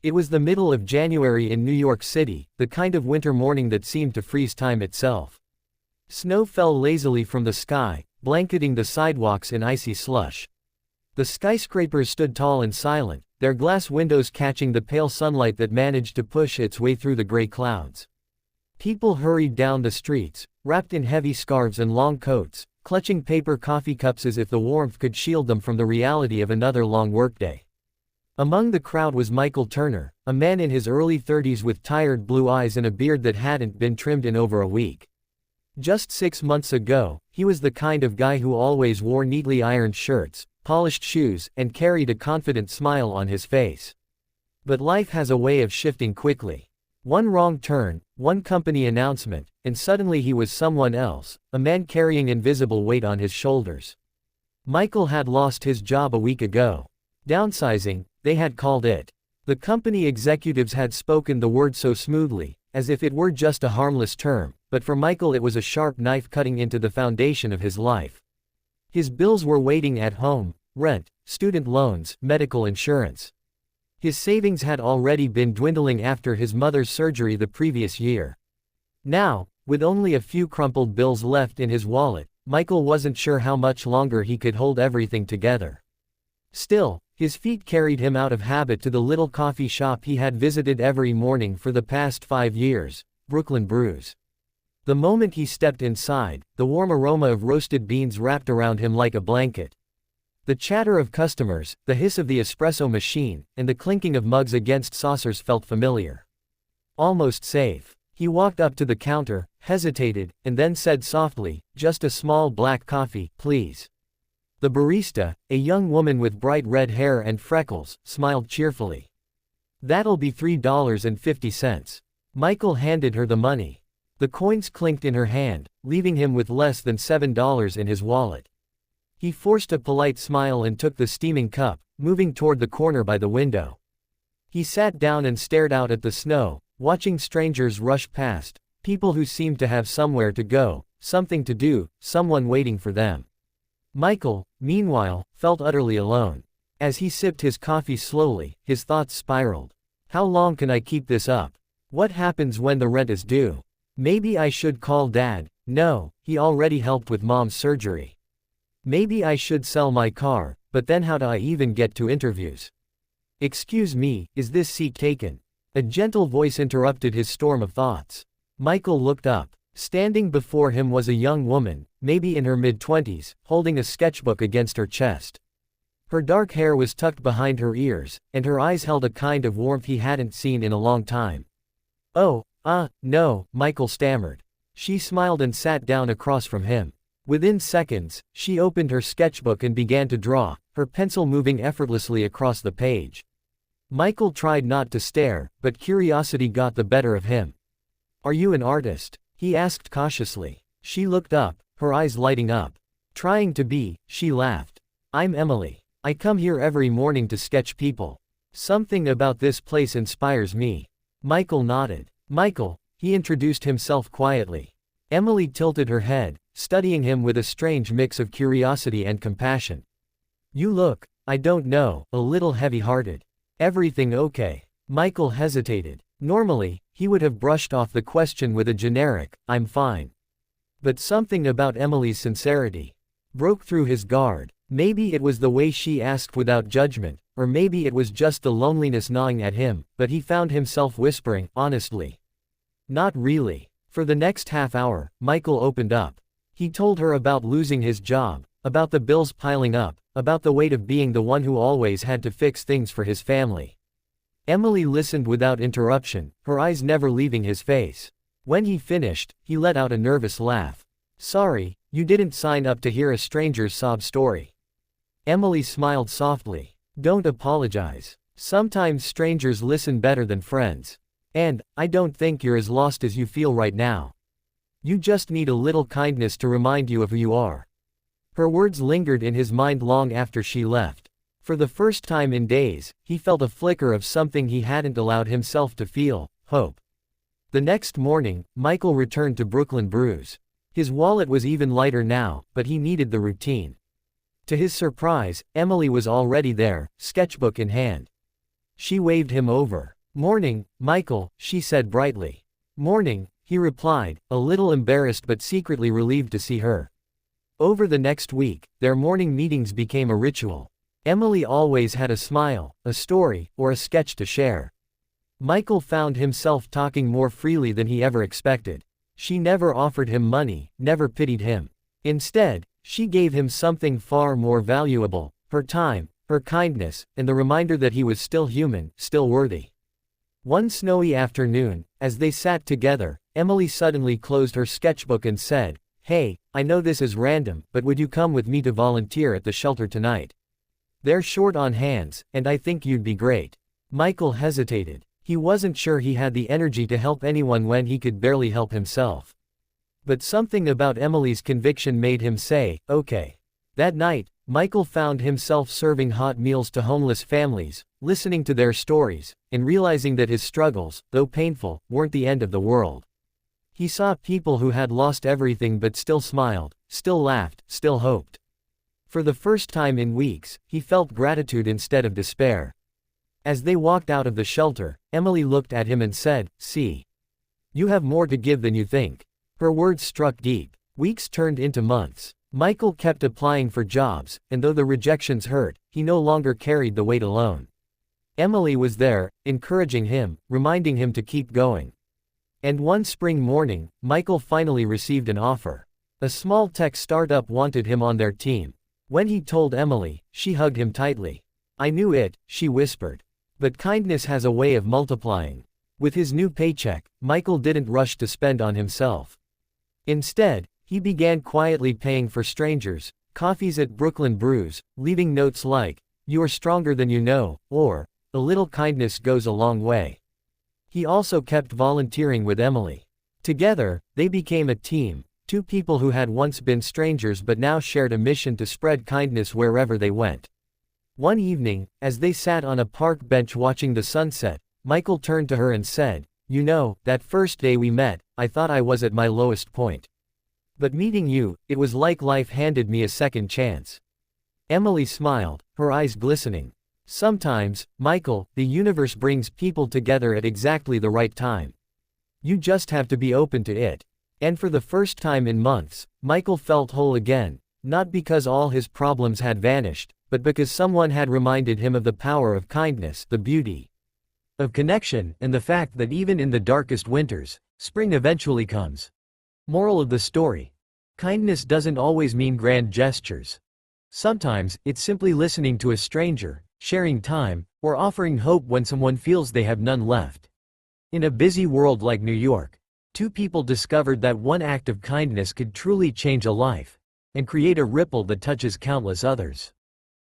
It was the middle of January in New York City, the kind of winter morning that seemed to freeze time itself. Snow fell lazily from the sky, blanketing the sidewalks in icy slush. The skyscrapers stood tall and silent, their glass windows catching the pale sunlight that managed to push its way through the gray clouds. People hurried down the streets, wrapped in heavy scarves and long coats, clutching paper coffee cups as if the warmth could shield them from the reality of another long workday. Among the crowd was Michael Turner, a man in his early 30s with tired blue eyes and a beard that hadn't been trimmed in over a week. Just 6 months ago, he was the kind of guy who always wore neatly ironed shirts, polished shoes, and carried a confident smile on his face. But life has a way of shifting quickly. One wrong turn, one company announcement, and suddenly he was someone else, a man carrying invisible weight on his shoulders. Michael had lost his job a week ago. Downsizing, they had called it. The company executives had spoken the word so smoothly, as if it were just a harmless term, but for Michael it was a sharp knife cutting into the foundation of his life. His bills were waiting at home: rent, student loans, medical insurance. His savings had already been dwindling after his mother's surgery the previous year. Now, with only a few crumpled bills left in his wallet, Michael wasn't sure how much longer he could hold everything together. Still, his feet carried him out of habit to the little coffee shop he had visited every morning for the past 5 years, Brooklyn Brews. The moment he stepped inside, the warm aroma of roasted beans wrapped around him like a blanket. The chatter of customers, the hiss of the espresso machine, and the clinking of mugs against saucers felt familiar. Almost safe. He walked up to the counter, hesitated, and then said softly, "Just a small black coffee, please." The barista, a young woman with bright red hair and freckles, smiled cheerfully. "That'll be $3.50. Michael handed her the money. The coins clinked in her hand, leaving him with less than $7 in his wallet. He forced a polite smile and took the steaming cup, moving toward the corner by the window. He sat down and stared out at the snow, watching strangers rush past, people who seemed to have somewhere to go, something to do, someone waiting for them. Michael, meanwhile, felt utterly alone. As he sipped his coffee slowly, his thoughts spiraled. How long can I keep this up? What happens when the rent is due? Maybe I should call Dad. No, he already helped with Mom's surgery. Maybe I should sell my car, but then how do I even get to interviews? Excuse me, is this seat taken? A gentle voice interrupted his storm of thoughts. Michael looked up. Standing before him was a young woman, maybe in her mid-20s, holding a sketchbook against her chest. Her dark hair was tucked behind her ears, and her eyes held a kind of warmth he hadn't seen in a long time. "Oh, no," Michael stammered. She smiled and sat down across from him. Within seconds, she opened her sketchbook and began to draw, her pencil moving effortlessly across the page. Michael tried not to stare, but curiosity got the better of him. "Are you an artist?" he asked cautiously. She looked up, her eyes lighting up. "Trying to be," she laughed. "I'm Emily. I come here every morning to sketch people. Something about this place inspires me." Michael nodded. "Michael," he introduced himself quietly. Emily tilted her head, studying him with a strange mix of curiosity and compassion. "You look, I don't know, a little heavy-hearted. Everything okay?" Michael hesitated. Normally, he would have brushed off the question with a generic, "I'm fine." But something about Emily's sincerity broke through his guard. Maybe it was the way she asked without judgment, or maybe it was just the loneliness gnawing at him, but he found himself whispering, honestly, "Not really." For the next half hour, Michael opened up. He told her about losing his job, about the bills piling up, about the weight of being the one who always had to fix things for his family. Emily listened without interruption, her eyes never leaving his face. When he finished, he let out a nervous laugh. "Sorry, you didn't sign up to hear a stranger's sob story." Emily smiled softly. "Don't apologize. Sometimes strangers listen better than friends. And, I don't think you're as lost as you feel right now. You just need a little kindness to remind you of who you are." Her words lingered in his mind long after she left. For the first time in days, he felt a flicker of something he hadn't allowed himself to feel: hope. The next morning, Michael returned to Brooklyn Brews. His wallet was even lighter now, but he needed the routine. To his surprise, Emily was already there, sketchbook in hand. She waved him over. "Morning, Michael," she said brightly. "Morning," he replied, a little embarrassed but secretly relieved to see her. Over the next week, their morning meetings became a ritual. Emily always had a smile, a story, or a sketch to share. Michael found himself talking more freely than he ever expected. She never offered him money, never pitied him. Instead, she gave him something far more valuable: her time, her kindness, and the reminder that he was still human, still worthy. One snowy afternoon, as they sat together, Emily suddenly closed her sketchbook and said, "Hey, I know this is random, but would you come with me to volunteer at the shelter tonight? They're short on hands, and I think you'd be great." Michael hesitated. He wasn't sure he had the energy to help anyone when he could barely help himself. But something about Emily's conviction made him say, "Okay." That night, Michael found himself serving hot meals to homeless families, listening to their stories, and realizing that his struggles, though painful, weren't the end of the world. He saw people who had lost everything but still smiled, still laughed, still hoped. For the first time in weeks, he felt gratitude instead of despair. As they walked out of the shelter, Emily looked at him and said, "See. You have more to give than you think." Her words struck deep. Weeks turned into months. Michael kept applying for jobs, and though the rejections hurt, he no longer carried the weight alone. Emily was there, encouraging him, reminding him to keep going. And one spring morning, Michael finally received an offer. A small tech startup wanted him on their team. When he told Emily, she hugged him tightly. "I knew it," she whispered. But kindness has a way of multiplying. With his new paycheck, Michael didn't rush to spend on himself. Instead, he began quietly paying for strangers, coffees at Brooklyn Brews, leaving notes like, "You are stronger than you know," or, "A little kindness goes a long way." He also kept volunteering with Emily. Together, they became a team, two people who had once been strangers but now shared a mission to spread kindness wherever they went. One evening, as they sat on a park bench watching the sunset, Michael turned to her and said, "You know, that first day we met, I thought I was at my lowest point. But meeting you, it was like life handed me a second chance." Emily smiled, her eyes glistening. "Sometimes, Michael, the universe brings people together at exactly the right time. You just have to be open to it." And for the first time in months, Michael felt whole again, not because all his problems had vanished, but because someone had reminded him of the power of kindness, the beauty of connection, and the fact that even in the darkest winters, spring eventually comes. Moral of the story: kindness doesn't always mean grand gestures. Sometimes, it's simply listening to a stranger, sharing time, or offering hope when someone feels they have none left. In a busy world like New York, two people discovered that one act of kindness could truly change a life, and create a ripple that touches countless others.